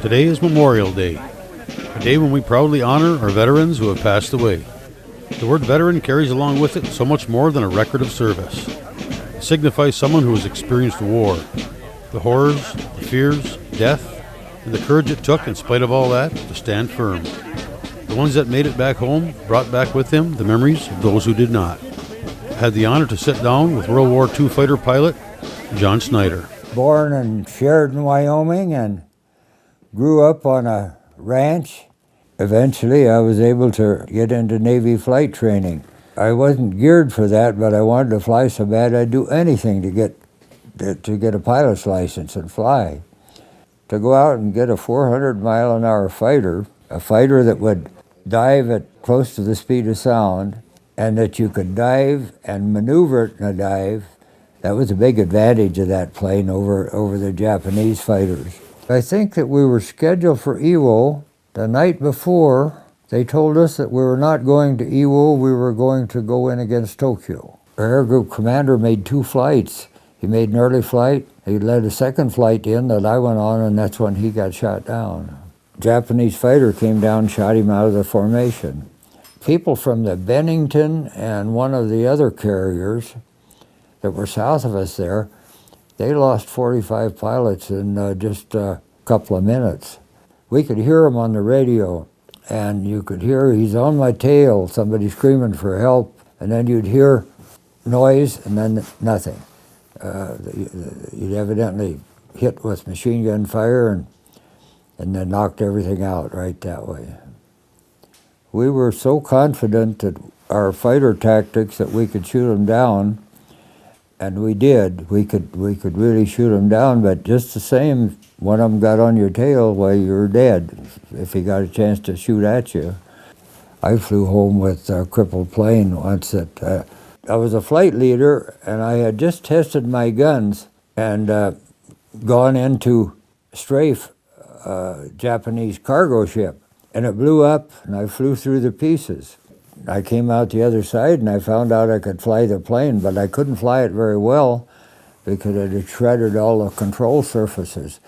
Today is Memorial Day, a day when we proudly honor our veterans who have passed away. The word veteran carries along with it so much more than a record of service. It signifies someone who has experienced war, the horrors, the fears, death, and the courage it took, in spite of all that, to stand firm. The ones that made it back home brought back with them the memories of those who did not. I had the honor to sit down with World War II fighter pilot John Snyder. Born in Sheridan, Wyoming, and grew up on a ranch. Eventually, I was able to get into Navy flight training. I wasn't geared for that, but I wanted to fly so bad I'd do anything to get a pilot's license and fly. To go out and get a 400-mile-an-hour fighter, a fighter that would dive at close to the speed of sound, and that you could dive and maneuver it in a dive, that was a big advantage of that plane over the Japanese fighters. I think that we were scheduled for Iwo. The night before, they told us that we were not going to Iwo, we were going to go in against Tokyo. Our air group commander made 2 flights. He made an early flight, he led a second flight in that I went on, and that's when he got shot down. Japanese fighter came down, shot him out of the formation. People from the Bennington and one of the other carriers that were south of us there, they lost 45 pilots in just a couple of minutes. We could hear him on the radio, and you could hear, "He's on my tail," somebody screaming for help, and then you'd hear noise and then nothing. You'd evidently hit with machine gun fire and then knocked everything out right that way. We were so confident that our fighter tactics that we could shoot them down, and we did. We could really shoot them down, but just the same, one of them got on your tail, well, you're dead if he got a chance to shoot at you. I flew home with a crippled plane once that I was a flight leader, and I had just tested my guns and gone into strafe Japanese cargo ship, and it blew up, and I flew through the pieces. I came out the other side, and I found out I could fly the plane, but I couldn't fly it very well because it had shredded all the control surfaces.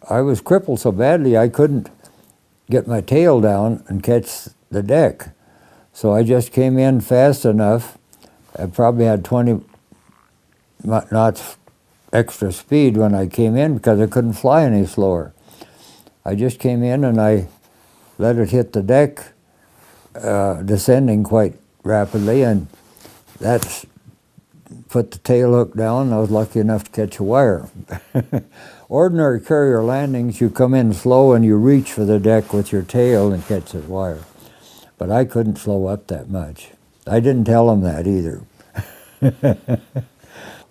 I was crippled so badly I couldn't get my tail down and catch the deck. So I just came in fast enough. I probably had 20 knots extra speed when I came in because I couldn't fly any slower. I just came in and I let it hit the deck, descending quite rapidly, and that's put the tail hook down. I was lucky enough to catch a wire. Ordinary carrier landings, you come in slow and you reach for the deck with your tail and catch the wire. But I couldn't slow up that much. I didn't tell them that either.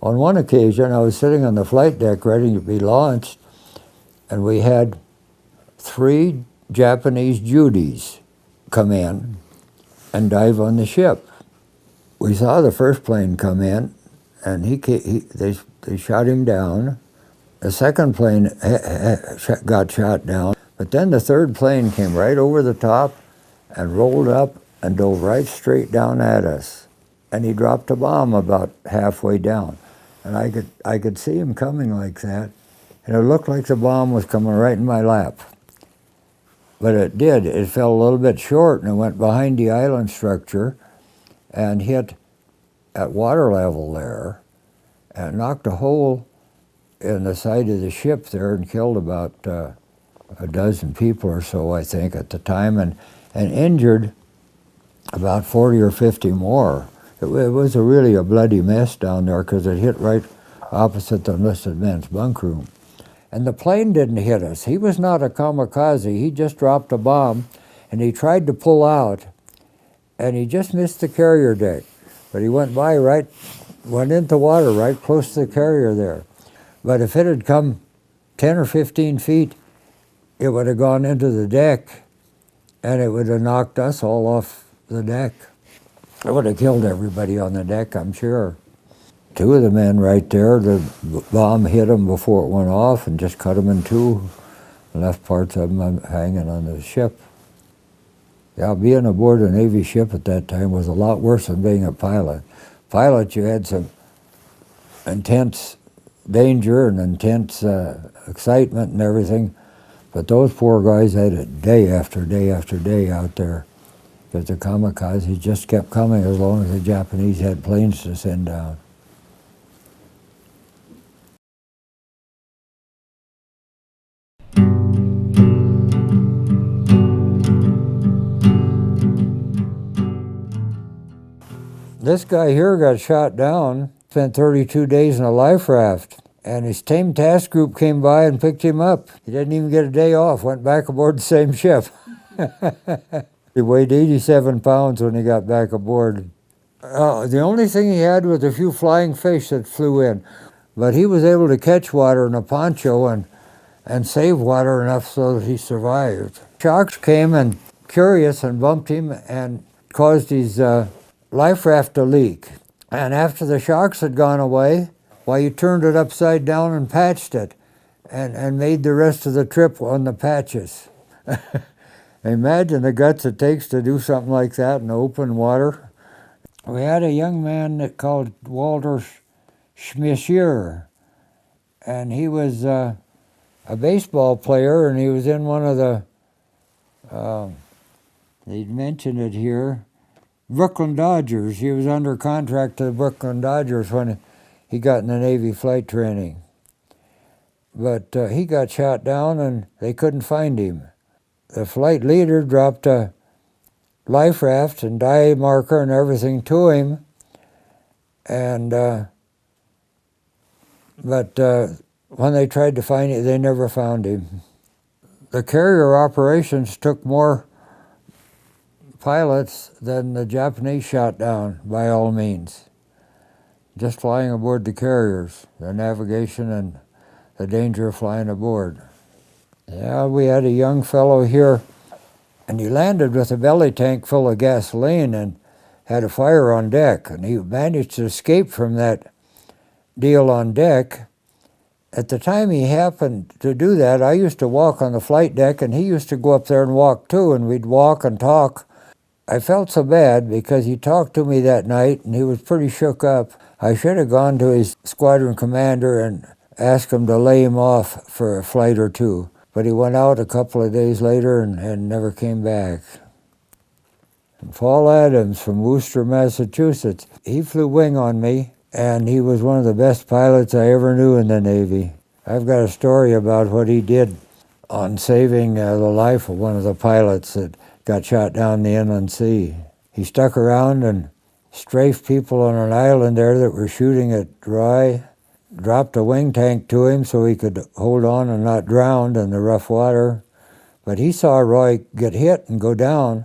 On one occasion, I was sitting on the flight deck ready to be launched, and we had 3 Japanese Judies come in and dive on the ship. We saw the first plane come in, and they shot him down. The second plane got shot down, but then the third plane came right over the top and rolled up and dove right straight down at us. And he dropped a bomb about halfway down. And I could see him coming like that, and it looked like the bomb was coming right in my lap. But it did. It fell a little bit short, and it went behind the island structure and hit at water level there and knocked a hole in the side of the ship there and killed about a dozen people or so, I think, at the time, and injured about 40 or 50 more. It was really a bloody mess down there because it hit right opposite the enlisted men's bunk room. And the plane didn't hit us. He was not a kamikaze. He just dropped a bomb, and he tried to pull out, and he just missed the carrier deck. But he went into water right close to the carrier there. But if it had come 10 or 15 feet, it would have gone into the deck, and it would have knocked us all off the deck. It would have killed everybody on the deck, I'm sure. 2 of the men right there, the bomb hit them before it went off and just cut them in 2, and left parts of them hanging on the ship. Yeah, being aboard a Navy ship at that time was a lot worse than being a pilot. Pilot, you had some intense danger and intense excitement and everything, But those poor guys had it day after day after day out there, because the kamikazes just kept coming as long as the Japanese had planes to send down. This guy here got shot down, spent 32 days in a life raft, and his team task group came by and picked him up. He didn't even get a day off, went back aboard the same ship. He weighed 87 pounds when he got back aboard. The only thing he had was a few flying fish that flew in, but he was able to catch water in a poncho and save water enough so that he survived. Sharks came and curious and bumped him and caused his life raft to leak. And after the sharks had gone away, he turned it upside down and patched it and made the rest of the trip on the patches. Imagine the guts it takes to do something like that in open water. We had a young man called Walter Schmissier, and he was a baseball player, and he was in one of the, they mentioned it here, Brooklyn Dodgers. He was under contract to the Brooklyn Dodgers when he got in the Navy flight training. But he got shot down and they couldn't find him. The flight leader dropped a life raft and dye marker and everything to him, and but when they tried to find him, they never found him. The carrier operations took more pilots than the Japanese shot down, by all means. Just flying aboard the carriers, the navigation and the danger of flying aboard. Yeah, we had a young fellow here, and he landed with a belly tank full of gasoline and had a fire on deck, and he managed to escape from that deal on deck. At the time he happened to do that, I used to walk on the flight deck, and he used to go up there and walk too, and we'd walk and talk. I felt so bad because he talked to me that night, and he was pretty shook up. I should have gone to his squadron commander and asked him to lay him off for a flight or two. But he went out a couple of days later and never came back. And Paul Adams from Worcester, Massachusetts, he flew wing on me, and he was one of the best pilots I ever knew in the Navy. I've got a story about what he did on saving the life of one of the pilots that got shot down the inland sea. He stuck around and strafed people on an island there that were shooting at Rye, dropped a wing tank to him so he could hold on and not drown in the rough water. But he saw Roy get hit and go down,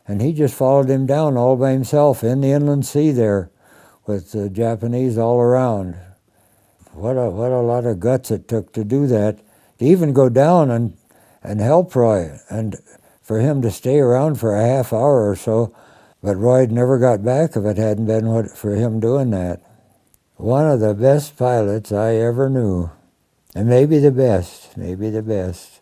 and he just followed him down all by himself in the inland sea there with the Japanese all around. What a lot of guts it took to do that, to even go down and help Roy, and for him to stay around for a half hour or so. But Roy never got back if it hadn't been for him doing that. One of the best pilots I ever knew, and maybe the best, maybe the best.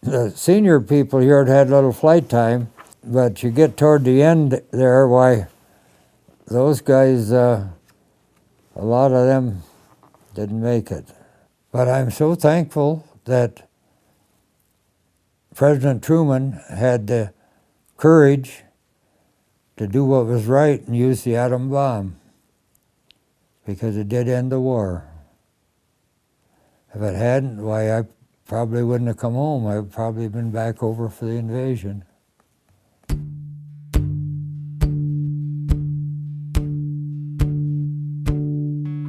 The senior people here had little flight time, but you get toward the end there, why, those guys, a lot of them didn't make it. But I'm so thankful that President Truman had the courage to do what was right and use the atom bomb, because it did end the war. If it hadn't, why, I probably wouldn't have come home. I'd probably been back over for the invasion.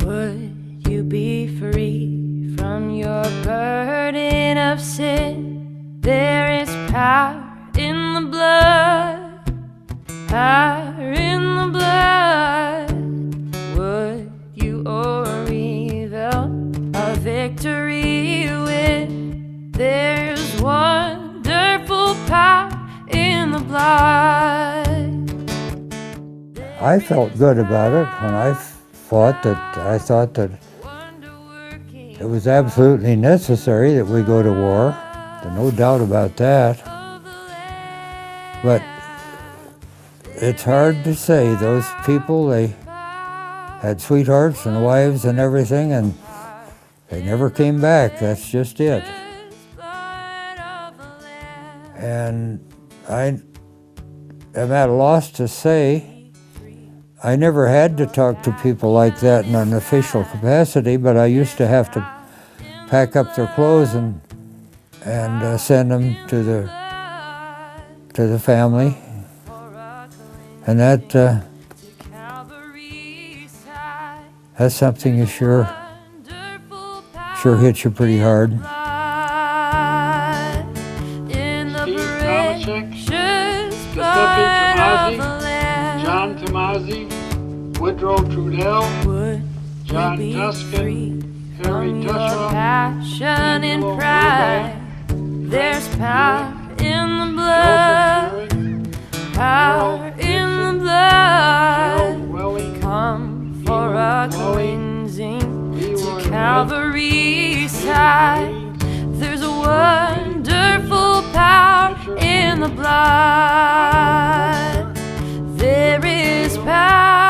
Would you be free from your burden of sin? There is power in the blood, power in the blood. Would you or evil a victory win? There's wonderful power in the blood. I felt good about it when I thought that it was absolutely necessary that we go to war. There's no doubt about that. But it's hard to say. Those people, they had sweethearts and wives and everything, and they never came back. That's just it. And I am at a loss to say, I never had to talk to people like that in an official capacity, but I used to have to pack up their clothes and send them to the family. And that's something you sure hits you pretty hard. John Tomasi, Woodrow Trudell, John Tuscan, Harry Tushaw, passion and pride. There's power in the blood, power in the blood. Come for a cleansing to Calvary's side. There's a wonderful power in the blood. There is power.